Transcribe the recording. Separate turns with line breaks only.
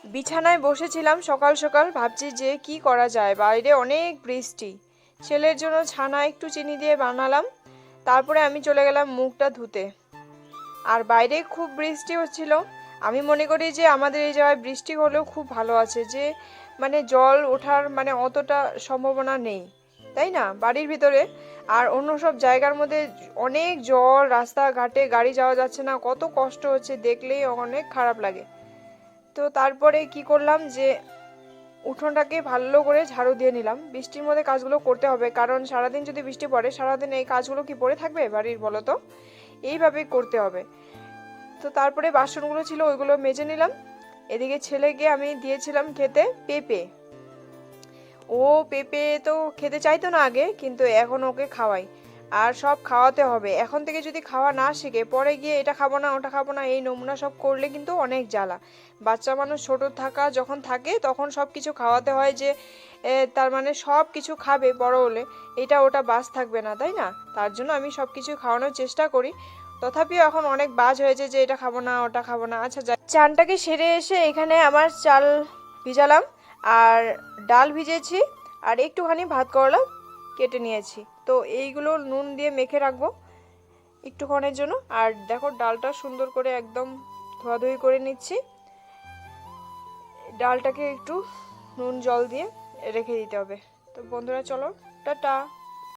বিছানায় বসেছিলাম সকাল সকাল, ভাবছি যে কি করা যায়, বাইরে অনেক বৃষ্টি। ছেলের জন্য ছানা একটু চিনি দিয়ে বানালাম, তারপরে আমি চলে গেলাম মুখটা ধুতে। আর বাইরে খুব বৃষ্টি হচ্ছিল। আমি মনে করি যে আমাদের এই জায়গায় বৃষ্টি হলেও খুব ভালো আছে, যে মানে জল ওঠার মানে অতটা সম্ভাবনা নেই, তাই না, বাড়ির ভিতরে। আর অন্য সব জায়গার মধ্যে অনেক জল, রাস্তাঘাটে গাড়ি যাওয়া যাচ্ছে না, কত কষ্ট হচ্ছে, দেখলেই অনেক খারাপ লাগে। তো তারপরে কি করলাম যে উঠোনটাকে ভালো করে ঝাড়ু দিয়ে নিলাম। বৃষ্টির মধ্যে কাজগুলো করতে হবে, কারণ সারাদিন যদি বৃষ্টি পড়ে, সারাদিন এই কাজগুলো কি পড়ে থাকবে বাড়ির, বলো তো? এইভাবেই করতে হবে। তো তারপরে বাসনগুলো ছিল ওইগুলো মেজে নিলাম। এদিকে ছেলেকে আমি দিয়েছিলাম খেতে পেঁপে। ও পেঁপে তো খেতে চাইতো না আগে, কিন্তু এখন ওকে খাওয়াই। আর সব খাওয়াতে হবে, এখন থেকে যদি খাওয়া না শিখে পরে গিয়ে এটা খাবো না ওটা খাবো না এই নমুনা সব করলে কিন্তু অনেক জ্বালা। বাচ্চা মানুষ ছোট থাকা যখন থাকে তখন সব কিছু খাওয়াতে হয়, যে তার মানে সব কিছু খাবে বড় হলে, এটা ওটা বাস থাকবে না, তাই না? তার জন্য আমি সব কিছু খাওয়ানোর চেষ্টা করি। তথাপিও এখন অনেক বাজ হয়েছে যে এটা খাবো না ওটা খাবো না। আচ্ছা, চানটাকে সেরে এসে এখানে আমার চাল ভিজালাম, আর ডাল ভিজেছি, আর একটুখানি ভাত করলা কেটে নিয়েছি। তো এইগুলো নুন দিয়ে মেখে রাখবো একটুক্ষণের জন্য। আর দেখো ডালটা সুন্দর করে একদম ধোয়াধুয়ি করে নিচ্ছি। ডালটাকে একটু নুন জল দিয়ে রেখে দিতে হবে। তো বন্ধুরা চলো, টাটা।